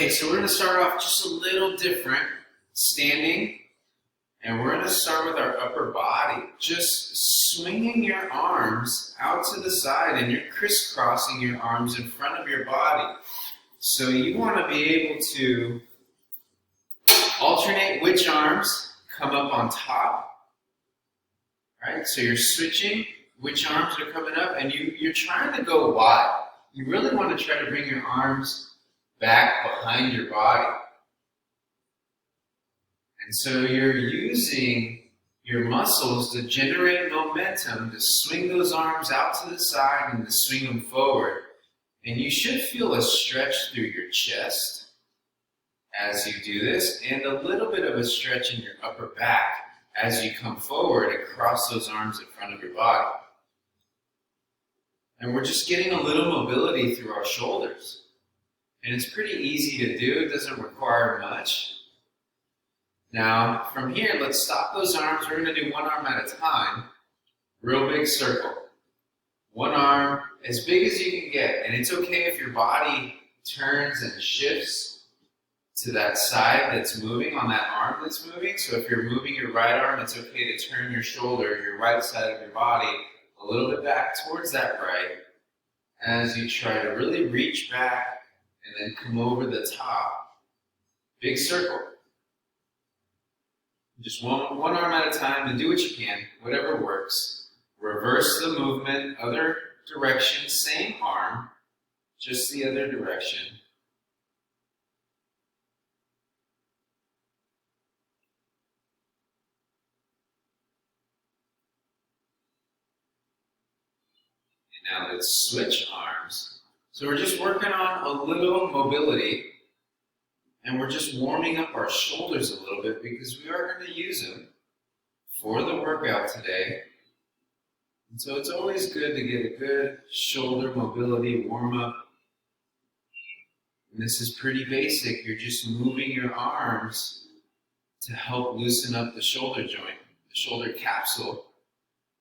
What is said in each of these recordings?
Okay, so we're going to start off just a little different, standing, and we're going to start with our upper body, just swinging your arms out to the side, and you're crisscrossing your arms in front of your body. So you want to be able to alternate which arms come up on top, right? So you're switching which arms are coming up, and you're trying to go wide. You really want to try to bring your arms back behind your body. And so you're using your muscles to generate momentum to swing those arms out to the side and to swing them forward. And you should feel a stretch through your chest as you do this, and a little bit of a stretch in your upper back as you come forward and cross those arms in front of your body. And we're just getting a little mobility through our shoulders. And it's pretty easy to do. It doesn't require much. Now, from here, let's stop those arms. We're going to do one arm at a time. Real big circle. One arm, as big as you can get. And it's okay if your body turns and shifts to that side that's moving, on that arm that's moving. So if you're moving your right arm, it's okay to turn your shoulder, your right side of your body, a little bit back towards that right as you try to really reach back and then come over the top. Big circle. Just one arm at a time, and do what you can, whatever works. Reverse the movement, other direction, same arm, just the other direction. And now let's switch arms. So we're just working on a little mobility, and we're just warming up our shoulders a little bit because we are going to use them for the workout today. And so it's always good to get a good shoulder mobility warm up. And this is pretty basic. You're just moving your arms to help loosen up the shoulder joint, the shoulder capsule.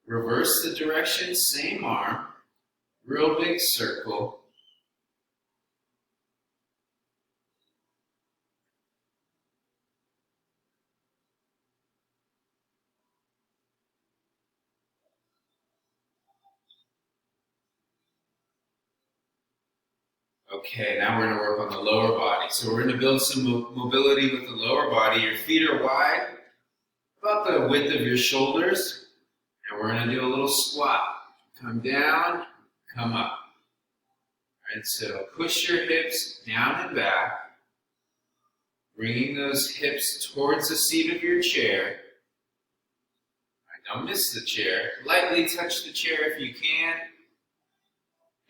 Reverse the direction, same arm, real big circle. Okay, now we're going to work on the lower body. So we're going to build some mobility with the lower body. Your feet are wide, about the width of your shoulders. And we're going to do a little squat. Come down, come up. All right, so push your hips down and back, bringing those hips towards the seat of your chair. All right, don't miss the chair. Lightly touch the chair if you can.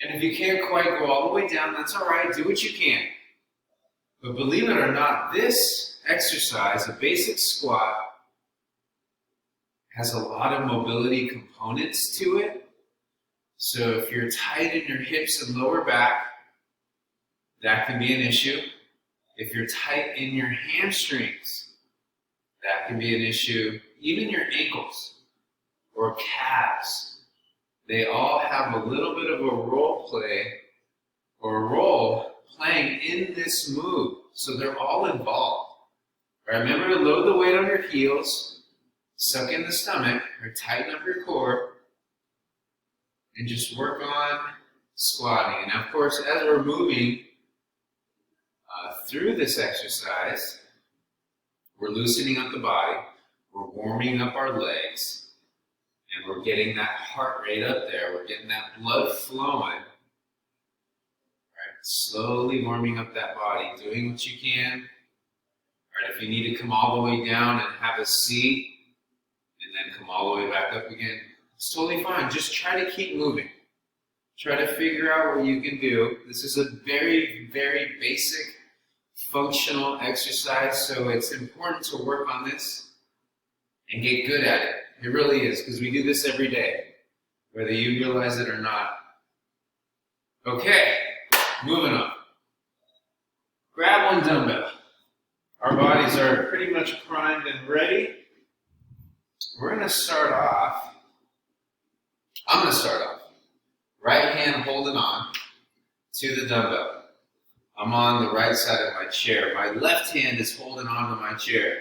And if you can't quite go all the way down, that's all right. Do what you can. But believe it or not, this exercise, a basic squat, has a lot of mobility components to it. So if you're tight in your hips and lower back, that can be an issue. If you're tight in your hamstrings, that can be an issue. Even your ankles or calves. They all have a little bit of a role playing in this move. So they're all involved. All right, remember to load the weight on your heels, suck in the stomach, or tighten up your core, and just work on squatting. And of course, as we're moving through this exercise, we're loosening up the body, we're warming up our legs, and we're getting that heart rate up there. We're getting that blood flowing. Right, slowly warming up that body, doing what you can. All right, if you need to come all the way down and have a seat, and then come all the way back up again, it's totally fine. Just try to keep moving. Try to figure out what you can do. This is a very, very basic functional exercise, so it's important to work on this and get good at it. It really is, because we do this every day, whether you realize it or not. Okay, moving on. Grab one dumbbell. Our bodies are pretty much primed and ready. We're going to start off. I'm going to start off. Right hand holding on to the dumbbell. I'm on the right side of my chair. My left hand is holding onto my chair.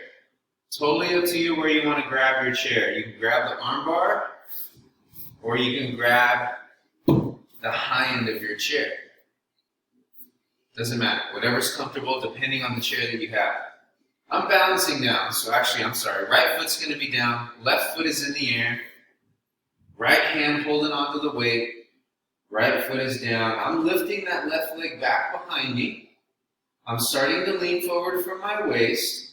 Totally up to you where you want to grab your chair. You can grab the arm bar, or you can grab the high end of your chair. Doesn't matter. Whatever's comfortable depending on the chair that you have. I'm balancing down, so actually, I'm sorry. Right foot's going to be down. Left foot is in the air. Right hand holding onto the weight. Right foot is down. I'm lifting that left leg back behind me. I'm starting to lean forward from my waist.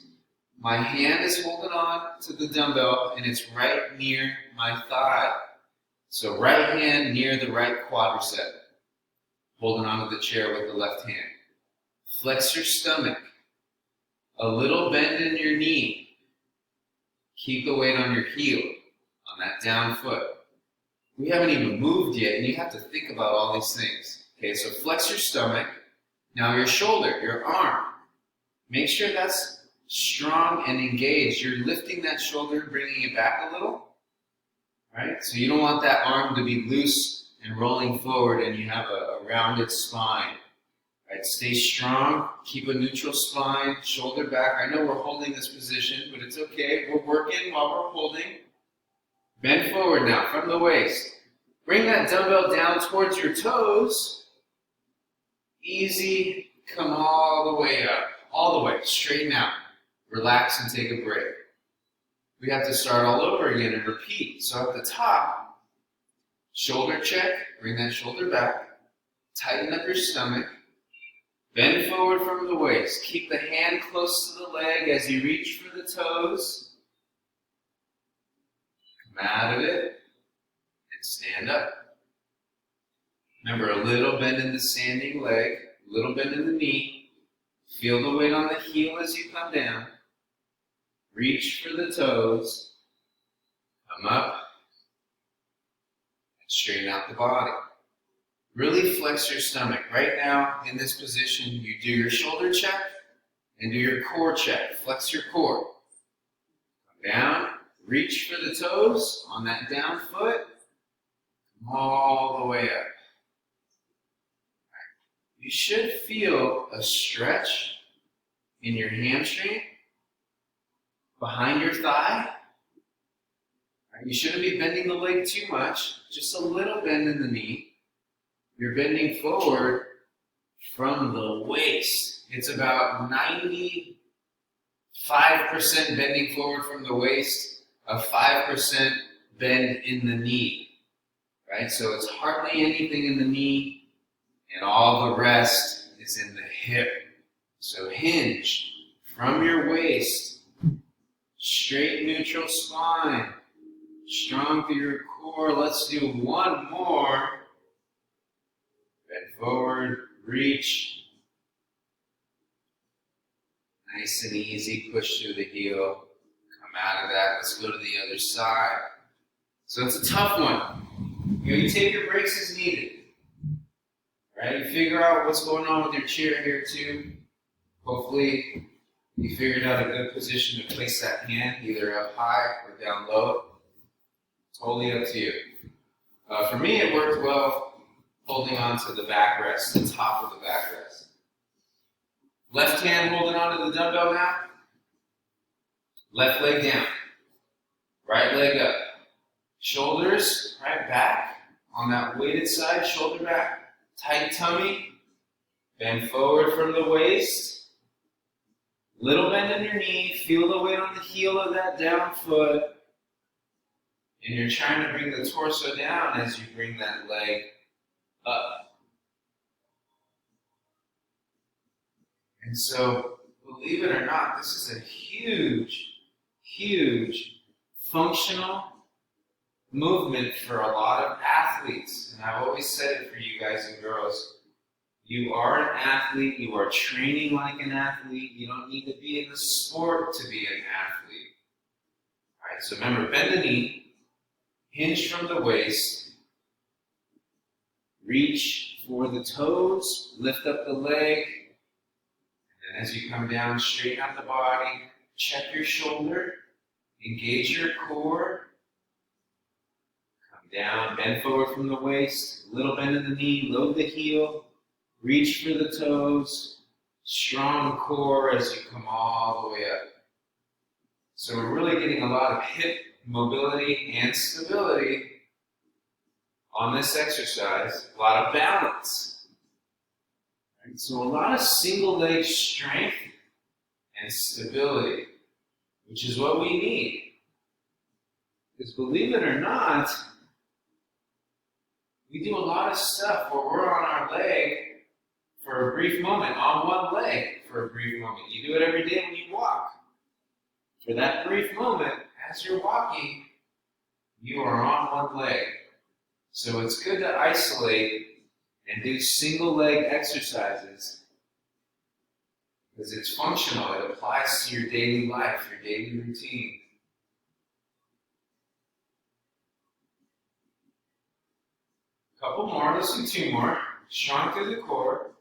My hand is holding on to the dumbbell, and it's right near my thigh. So right hand near the right quadricep, holding onto the chair with the left hand. Flex your stomach. A little bend in your knee. Keep the weight on your heel, on that down foot. We haven't even moved yet, and you have to think about all these things. Okay, so flex your stomach. Now your shoulder, your arm. Make sure that's strong and engaged. You're lifting that shoulder, bringing it back a little. Right? So you don't want that arm to be loose and rolling forward and you have a rounded spine. Right? Stay strong. Keep a neutral spine. Shoulder back. I know we're holding this position, but it's okay. We're working while we're holding. Bend forward now from the waist. Bring that dumbbell down towards your toes. Easy. Come all the way up. All the way. Straighten out. Relax and take a break. We have to start all over again and repeat. So at the top, shoulder check. Bring that shoulder back. Tighten up your stomach. Bend forward from the waist. Keep the hand close to the leg as you reach for the toes. Come out of it and stand up. Remember, a little bend in the standing leg, a little bend in the knee. Feel the weight on the heel as you come down. Reach for the toes. Come up and straighten out the body. Really flex your stomach. Right now, in this position, you do your shoulder check and do your core check. Flex your core. Come down, reach for the toes on that down foot. Come all the way up. You should feel a stretch in your hamstring, behind your thigh. You shouldn't be bending the leg too much, just a little bend in the knee. You're bending forward from the waist. It's about 95% bending forward from the waist, a 5% bend in the knee. Right? So it's hardly anything in the knee, and all the rest is in the hip. So hinge from your waist, straight neutral spine, strong through your core. Let's do one more. Bend forward, reach. Nice and easy, push through the heel. Come out of that, let's go to the other side. So it's a tough one. You take your breaks as needed. Right? You figure out what's going on with your chair here too. Hopefully you figured out a good position to place that hand, either up high or down low. Totally up to you. For me, it worked well holding on to the backrest, the top of the backrest. Left hand holding on to the dumbbell now. Left leg down. Right leg up. Shoulders right back on that weighted side, shoulder back. Tight tummy. Bend forward from the waist. Little bend in your knee. Feel the weight on the heel of that down foot. And you're trying to bring the torso down as you bring that leg up. And so, believe it or not, this is a huge, huge functional movement for a lot of athletes. And I've always said it for you guys and girls. You are an athlete. You are training like an athlete. You don't need to be in the sport to be an athlete. All right, so remember, bend the knee. Hinge from the waist. Reach for the toes. Lift up the leg. And as you come down, straighten out the body. Check your shoulder. Engage your core. Come down, bend forward from the waist. Little bend in the knee. Load the heel. Reach for the toes. Strong core as you come all the way up. So we're really getting a lot of hip mobility and stability on this exercise. A lot of balance. Right? So a lot of single leg strength and stability, which is what we need. Because believe it or not, we do a lot of stuff where we're on our leg for a brief moment, on one leg for a brief moment. You do it every day when you walk. For that brief moment, as you're walking, you are on one leg. So it's good to isolate and do single leg exercises because it's functional. It applies to your daily life, your daily routine. Couple more, let's do 2 more. Strong through the core.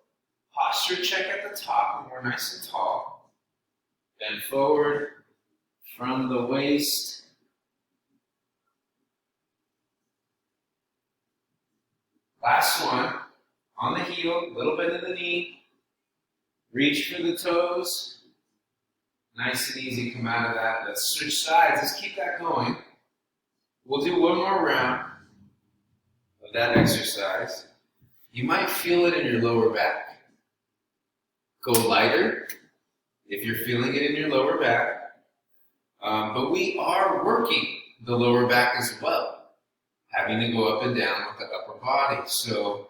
Posture check at the top when we're nice and tall. Bend forward from the waist. Last one. On the heel, little bend in the knee. Reach for the toes. Nice and easy, come out of that. Let's switch sides. Let's keep that going. We'll do one more round of that exercise. You might feel it in your lower back. Go lighter if you're feeling it in your lower back. But we are working the lower back as well, having to go up and down with the upper body. So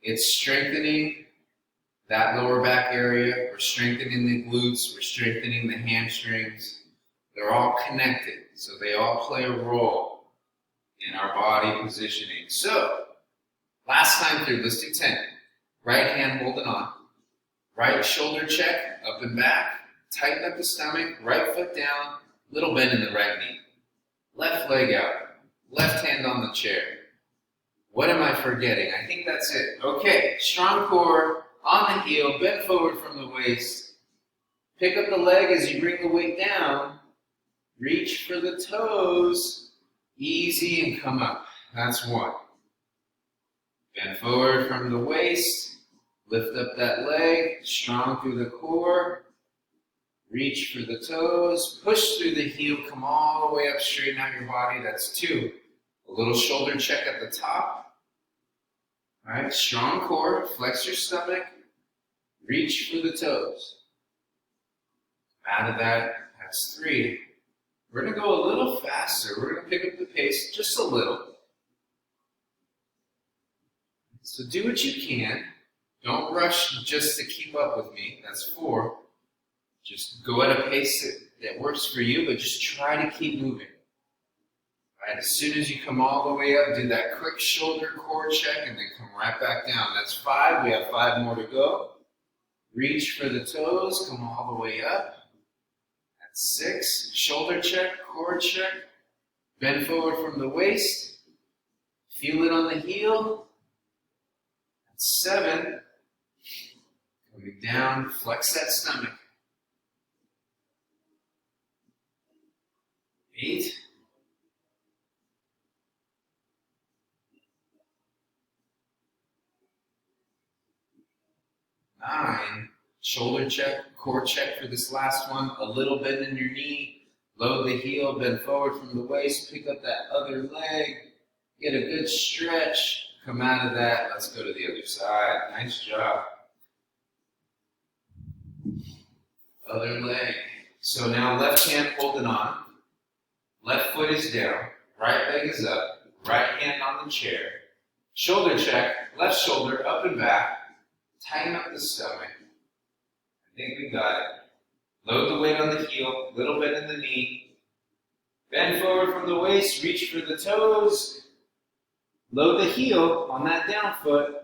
it's strengthening that lower back area. We're strengthening the glutes. We're strengthening the hamstrings. They're all connected, so they all play a role in our body positioning. So last time through, let's do 10. Right hand holding on. Right shoulder check, up and back. Tighten up the stomach. Right foot down. Little bend in the right knee. Left leg out. Left hand on the chair. What am I forgetting? I think that's it. Okay, strong core, on the heel, bend forward from the waist. Pick up the leg as you bring the weight down. Reach for the toes. Easy and come up. That's 1. Bend forward from the waist. Lift up that leg, strong through the core. Reach for the toes. Push through the heel, come all the way up, straighten out your body. That's 2. A little shoulder check at the top. All right, strong core, flex your stomach. Reach for the toes. Out of that, that's 3. We're going to go a little faster. We're going to pick up the pace just a little. So do what you can. Don't rush just to keep up with me. That's 4. Just go at a pace that works for you, but just try to keep moving. All right, as soon as you come all the way up, do that quick shoulder core check and then come right back down. That's 5. We have 5 more to go. Reach for the toes. Come all the way up. That's 6. Shoulder check, core check. Bend forward from the waist. Feel it on the heel. That's 7. Coming down, flex that stomach. 8. 9. Shoulder check, core check for this last one. A little bend in your knee. Load the heel, bend forward from the waist. Pick up that other leg. Get a good stretch. Come out of that. Let's go to the other side. Nice job. Other leg. So now left hand holding on. Left foot is down. Right leg is up. Right hand on the chair. Shoulder check. Left shoulder up and back. Tighten up the stomach. I think we got it. Load the weight on the heel. Little bit in the knee. Bend forward from the waist. Reach for the toes. Load the heel on that down foot.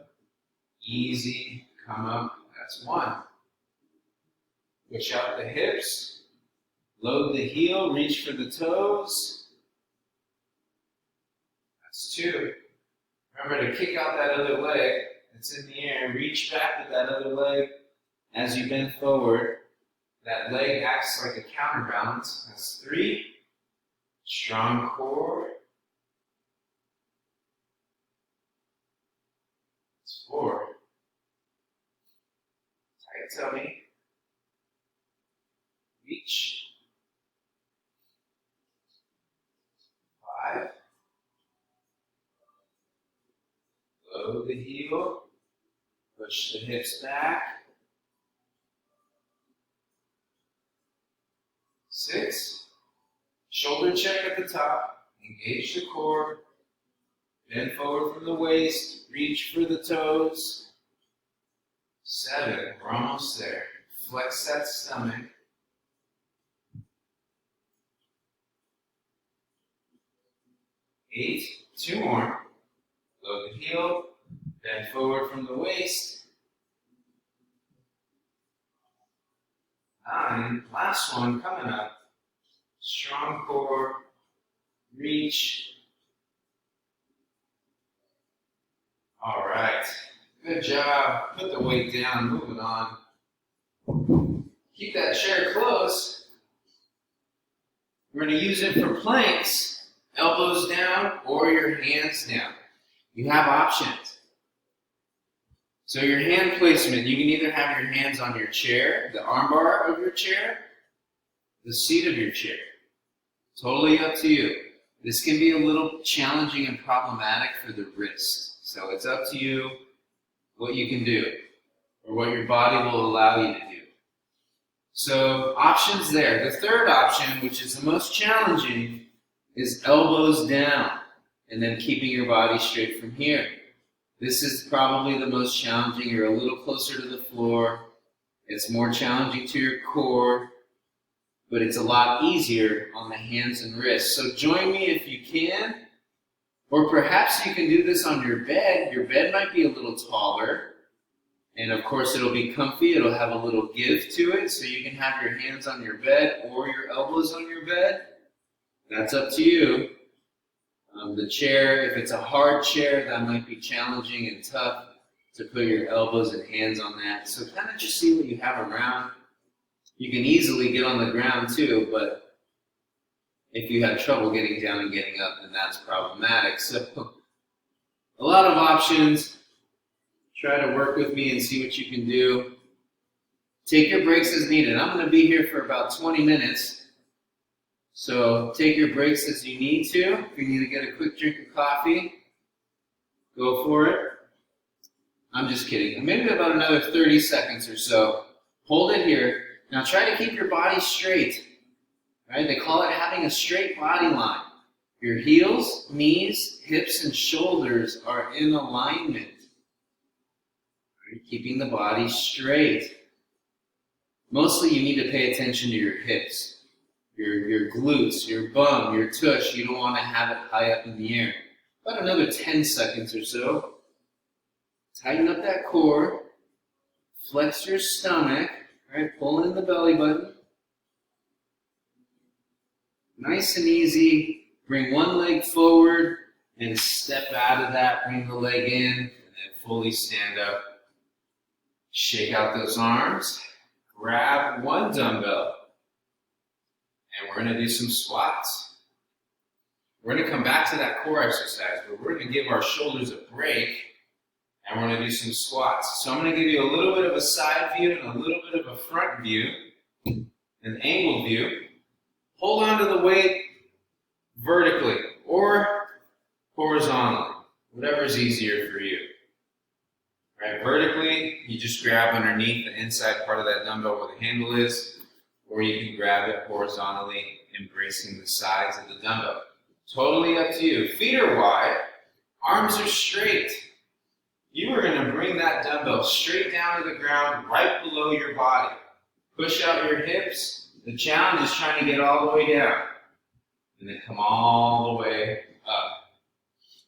Easy. Come up. That's 1. Push out the hips. Load the heel. Reach for the toes. That's 2. Remember to kick out that other leg. It's in the air. Reach back with that other leg as you bend forward. That leg acts like a counterbalance. That's 3. Strong core. That's 4. tummy. Reach. 5. Load the heel. Push the hips back. 6. Shoulder check at the top. Engage the core. Bend forward from the waist. Reach for the toes. 7. We're almost there. Flex that stomach. 8. 2 more. Load the heel. Bend forward from the waist. 9. Last one coming up. Strong core. Reach. All right. Good job. Put the weight down. Moving on. Keep that chair close. We're going to use it for planks. Elbows down or your hands down. You have options. So your hand placement, you can either have your hands on your chair, the armbar of your chair, the seat of your chair. Totally up to you. This can be a little challenging and problematic for the wrist. So it's up to you what you can do or what your body will allow you to do. So options there. The third option, which is the most challenging, is elbows down and then keeping your body straight from here. This is probably the most challenging. You're a little closer to the floor. It's more challenging to your core, but it's a lot easier on the hands and wrists. So join me if you can, or perhaps you can do this on your bed. Your bed might be a little taller, and of course it'll be comfy. It'll have a little give to it, so you can have your hands on your bed or your elbows on your bed. That's up to you. The chair, if it's a hard chair, that might be challenging and tough to put your elbows and hands on that. So kind of just see what you have around. You can easily get on the ground too, but if you have trouble getting down and getting up, then that's problematic. So a lot of options. Try to work with me and see what you can do. Take your breaks as needed. I'm going to be here for about 20 minutes. So take your breaks as you need to. If you need to get a quick drink of coffee, go for it. I'm just kidding. Maybe about another 30 seconds or so. Hold it here. Now try to keep your body straight. Right? They call it having a straight body line. Your heels, knees, hips, and shoulders are in alignment. Right? Keeping the body straight. Mostly you need to pay attention to your hips. Your glutes, your bum, your tush, you don't want to have it high up in the air. About another 10 seconds or so. Tighten up that core. Flex your stomach. Right? Pull in the belly button. Nice and easy. Bring one leg forward and step out of that. Bring the leg in and then fully stand up. Shake out those arms. Grab one dumbbell. And we're going to do some squats. We're going to come back to that core exercise, but we're going to give our shoulders a break, and we're going to do some squats. So I'm going to give you a little bit of a side view and a little bit of a front view, an angled view. Hold on to the weight vertically or horizontally, whatever is easier for you. Right? Vertically, you just grab underneath the inside part of that dumbbell where the handle is, or you can grab it horizontally, embracing the sides of the dumbbell. Totally up to you. Feet are wide, arms are straight. You are going to bring that dumbbell straight down to the ground, right below your body. Push out your hips. The challenge is trying to get all the way down, and then come all the way up.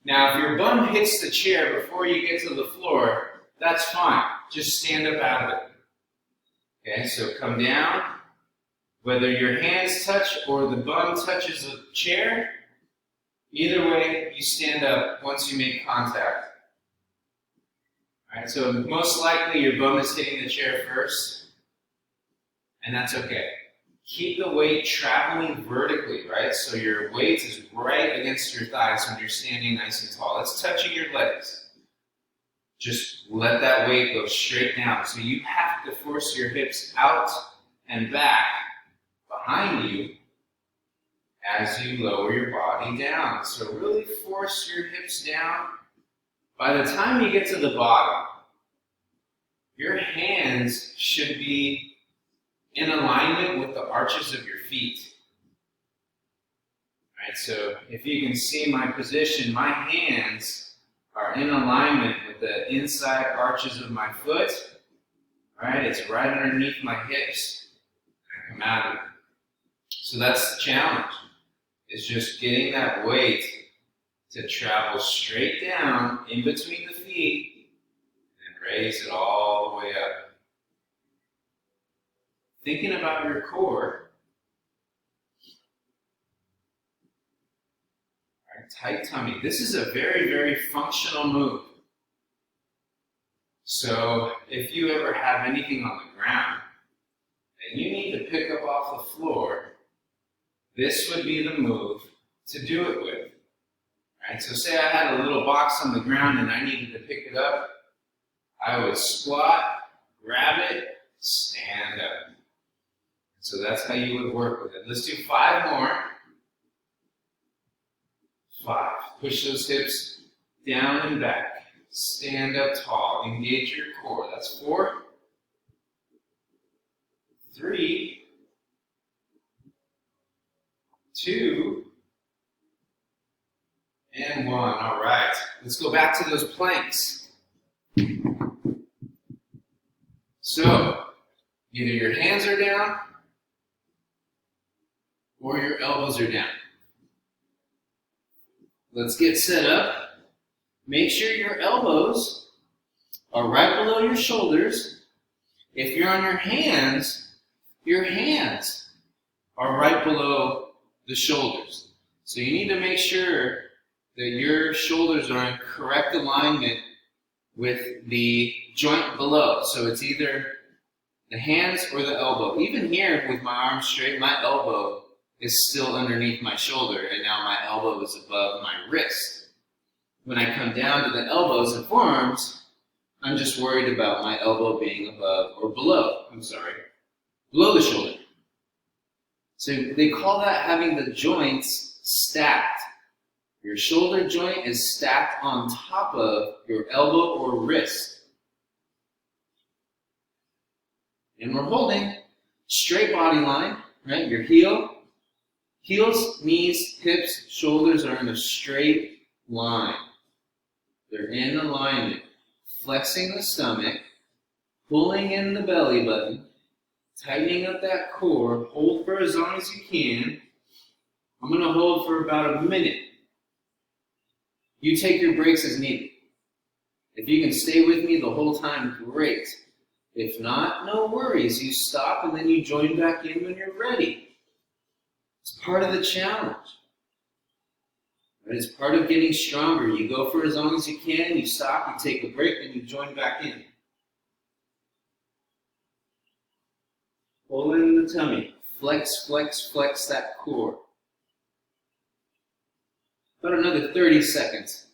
Now, if your bum hits the chair before you get to the floor, that's fine. Just stand up out of it. Okay, so come down. Whether your hands touch or the bum touches the chair, either way, you stand up once you make contact. All right, so most likely your bum is hitting the chair first, and that's okay. Keep the weight traveling vertically, right? So your weight is right against your thighs when you're standing nice and tall. It's touching your legs. just let that weight go straight down. So you have to force your hips out and back behind you as you lower your body down. So really force your hips down. By the time you get to the bottom, your hands should be in alignment with the arches of your feet. All right, so if you can see my position, my hands are in alignment with the inside arches of my foot. All right, it's right underneath my hips. I come out of it. So that's the challenge, is just getting that weight to travel straight down in between the feet and raise it all the way up. Thinking about your core. All right, tight tummy. This is a very, very functional move. So if you ever have anything on the ground and you need to pick up off the floor, this would be the move to do it with. All right, so say I had a little box on the ground and I needed to pick it up. I would squat, grab it, stand up. So that's how you would work with it. Let's do 5 more. 5. Push those hips down and back. Stand up tall. Engage your core. That's 4. 3. 2. And 1. All right. Let's go back to those planks. So, either your hands are down or your elbows are down. Let's get set up. Make sure your elbows are right below your shoulders. If you're on your hands are right below the shoulders. So you need to make sure that your shoulders are in correct alignment with the joint below. So it's either the hands or the elbow. Even here with my arms straight, my elbow is still underneath my shoulder, and now my elbow is above my wrist. When I come down to the elbows and forearms, I'm just worried about my elbow being above or below, below the shoulder. So they call that having the joints stacked. Your shoulder joint is stacked on top of your elbow or wrist. And we're holding straight body line, right? Your heels, knees, hips, shoulders are in a straight line. They're in alignment. Flexing the stomach, pulling in the belly button, tightening up that core. Hold for as long as you can. I'm going to hold for about a minute. You take your breaks as needed. If you can stay with me the whole time, great. If not, no worries. You stop and then you join back in when you're ready. It's part of the challenge. It's part of getting stronger. You go for as long as you can, you stop, you take a break, and you join back in. Pull in the tummy. Flex, flex, flex that core. About another 30 seconds.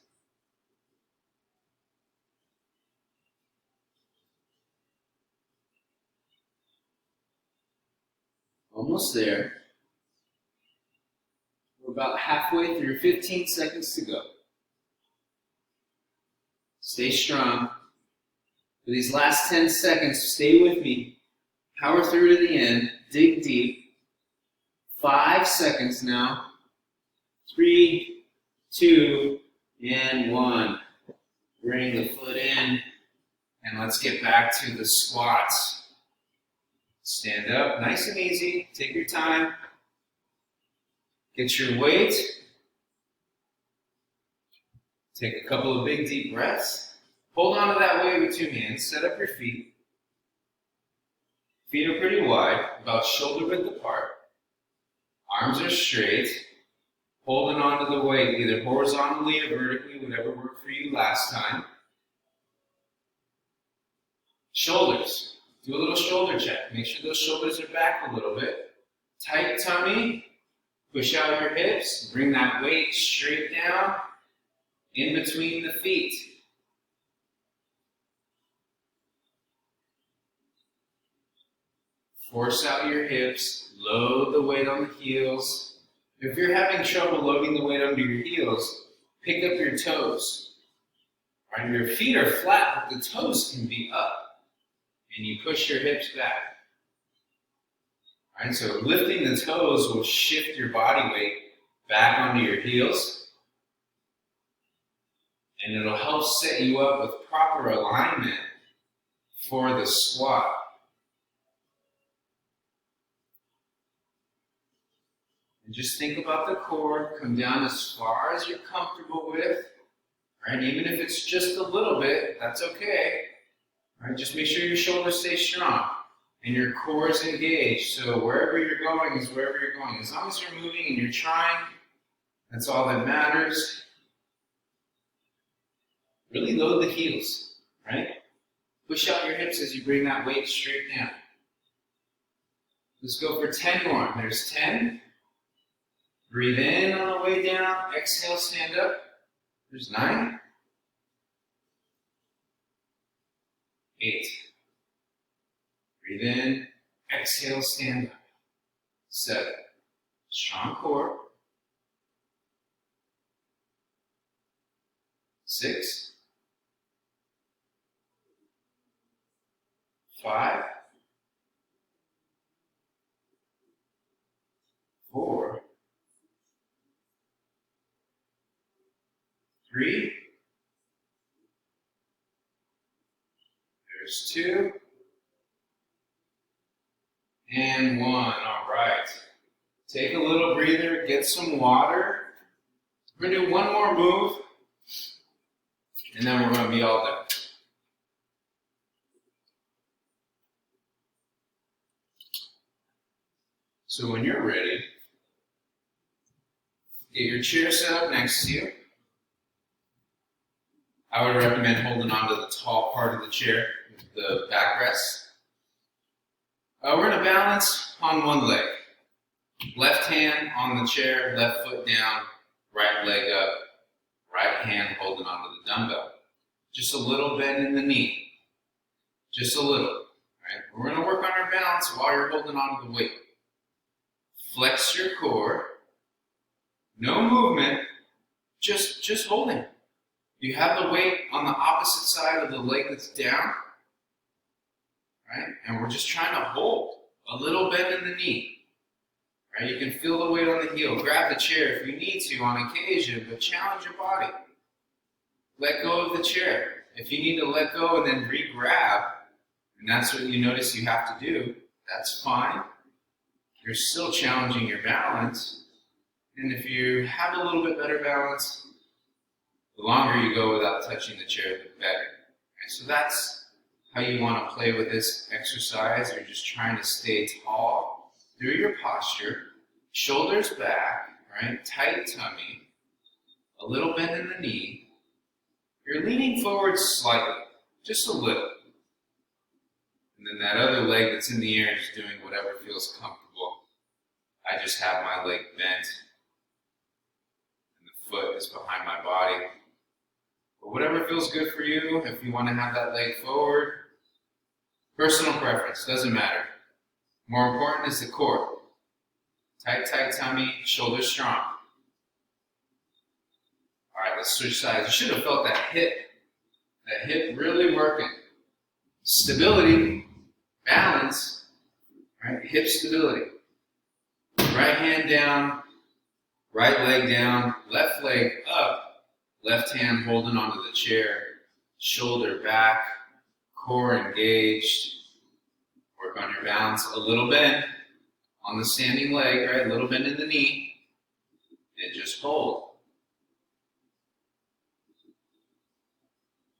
Almost there. We're about halfway through, 15 seconds to go. Stay strong. For these last 10 seconds, stay with me. Power through to the end. Dig deep. 5 seconds now. 3, 2, and 1. Bring the foot in, and let's get back to the squats. Stand up, nice and easy. Take your time. Get your weight. Take a couple of big deep breaths. Hold on to that weight with 2 hands. Set up your feet. Feet are pretty wide, about shoulder width apart. Arms are straight. Holding on to the weight, either horizontally or vertically, whatever worked for you last time. Shoulders. Do a little shoulder check. Make sure those shoulders are back a little bit. Tight tummy. Push out your hips. Bring that weight straight down in between the feet. Force out your hips, load the weight on the heels. If you're having trouble loading the weight under your heels, pick up your toes. Right? Your feet are flat, but the toes can be up. And you push your hips back. Right? So lifting the toes will shift your body weight back onto your heels. And it'll help set you up with proper alignment for the squat. And just think about the core. Come down as far as you're comfortable with. Right? Even if it's just a little bit, that's okay. Right? Just make sure your shoulders stay strong and your core is engaged. So wherever you're going is wherever you're going. As long as you're moving and you're trying, that's all that matters. Really load the heels, right? Push out your hips as you bring that weight straight down. Let's go for 10 more. There's 10. Breathe in on the way down. Exhale, stand up. There's 9. 8. Breathe in. Exhale, stand up. 7. Strong core. 6. 5. 4. 3. There's 2. And 1. All right. Take a little breather, get some water. We're going to do one more move, and then we're going to be all done. So when you're ready, get your chair set up next to you. I would recommend holding onto the tall part of the chair, the backrest. We're going to balance on one leg. Left hand on the chair, left foot down, right leg up, right hand holding onto the dumbbell. Just a little bend in the knee. Just a little. Right? We're going to work on our balance while you're holding onto the weight. Flex your core. No movement, just holding. You have the weight on the opposite side of the leg that's down, right? And we're just trying to hold. A little bend in the knee, right? You can feel the weight on the heel. Grab the chair if you need to on occasion, but challenge your body. Let go of the chair. If you need to let go and then re-grab, and that's what you notice you have to do, that's fine. You're still challenging your balance. And if you have a little bit better balance, the longer you go without touching the chair, the better. Okay, so that's how you want to play with this exercise. You're just trying to stay tall through your posture, shoulders back, right? Tight tummy, a little bend in the knee. You're leaning forward slightly, just a little. And then that other leg that's in the air is doing whatever feels comfortable. I just have my leg bent and the foot is behind my body. But whatever feels good for you, if you want to have that leg forward, personal preference, doesn't matter. More important is the core. Tight, tight tummy, shoulders strong. All right, let's switch sides. You should have felt that hip really working. Stability, balance, right? Hip stability. Right hand down, right leg down, left leg up, left hand holding onto the chair, shoulder back, core engaged. Work on your balance. A little bend on the standing leg, right? A little bend in the knee, and just hold.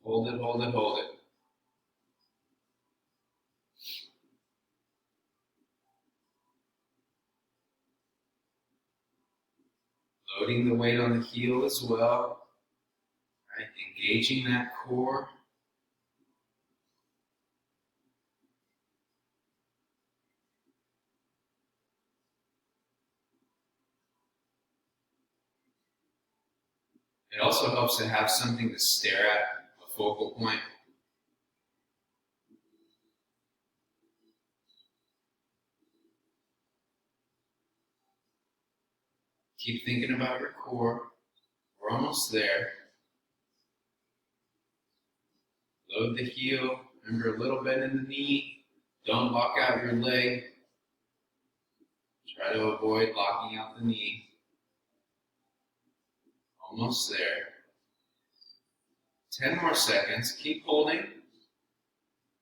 Hold it, hold it, hold it. Loading the weight on the heel as well, right? Engaging that core. It also helps to have something to stare at, a focal point. Keep thinking about your core. We're almost there. Load the heel. Remember, a little bend in the knee. Don't lock out your leg. Try to avoid locking out the knee. Almost there. 10 more seconds. Keep holding.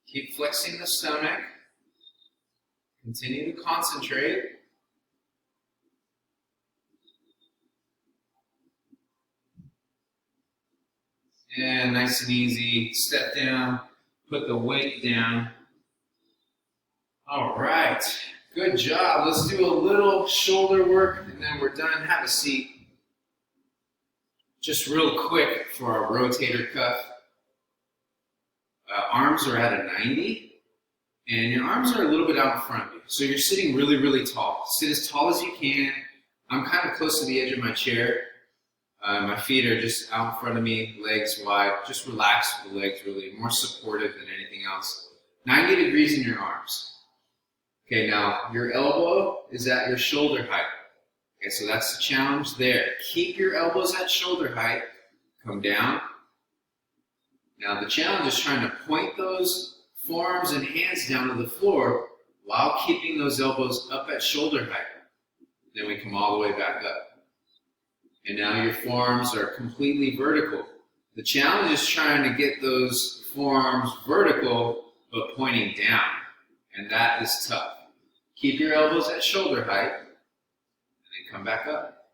Keep flexing the stomach. Continue to concentrate. And nice and easy. Step down. Put the weight down. All right. Good job. Let's do a little shoulder work and then we're done. Have a seat. Just real quick for our rotator cuff. Arms are at a 90 and your arms are a little bit out in front of you. So you're sitting really, really tall. Sit as tall as you can. I'm kind of close to the edge of my chair. My feet are just out in front of me, legs wide. Just relax with the legs, really. More supportive than anything else. 90 degrees in your arms. Okay, now your elbow is at your shoulder height. Okay, so that's the challenge there. Keep your elbows at shoulder height. Come down. Now the challenge is trying to point those forearms and hands down to the floor while keeping those elbows up at shoulder height. Then we come all the way back up. And now your forearms are completely vertical. The challenge is trying to get those forearms vertical but pointing down. And that is tough. Keep your elbows at shoulder height and then come back up.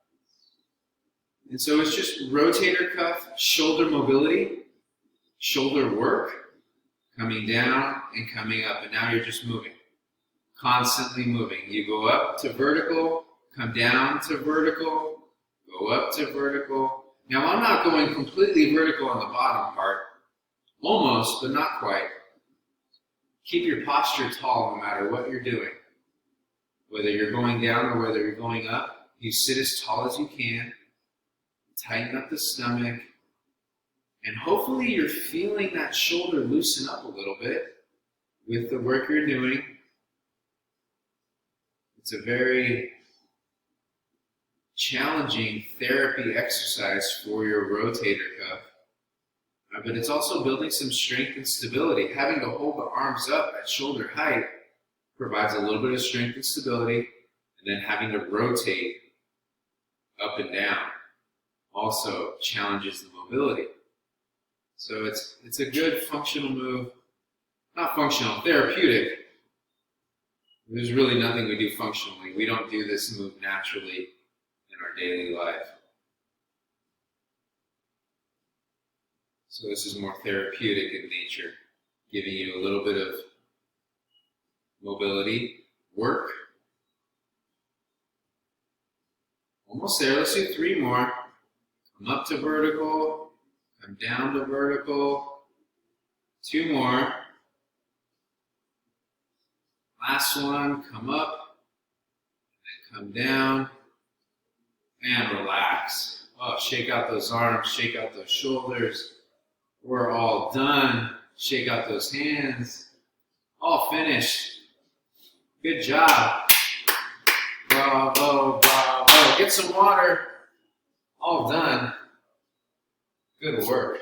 And so it's just rotator cuff, shoulder mobility, shoulder work, coming down and coming up. And now you're just moving, constantly moving. You go up to vertical, come down to vertical, go up to vertical. Now I'm not going completely vertical on the bottom part, almost, but not quite. Keep your posture tall no matter what you're doing. Whether you're going down or whether you're going up, you sit as tall as you can, tighten up the stomach, and hopefully you're feeling that shoulder loosen up a little bit with the work you're doing. It's a very challenging therapy exercise for your rotator cuff, but it's also building some strength and stability. Having to hold the arms up at shoulder height provides a little bit of strength and stability, and then having to rotate up and down also challenges the mobility. So it's a good functional move, not functional, therapeutic. There's really nothing we do functionally. We don't do this move naturally in our daily life. So this is more therapeutic in nature, giving you a little bit of mobility, work. Almost there. Let's do 3 more. Come up to vertical, come down to vertical. 2 more. Last one, come up, and then come down, and relax. Oh, shake out those arms, shake out those shoulders. We're all done. Shake out those hands. All finished. Good job. Bravo, bravo. Get some water. All done. Good work.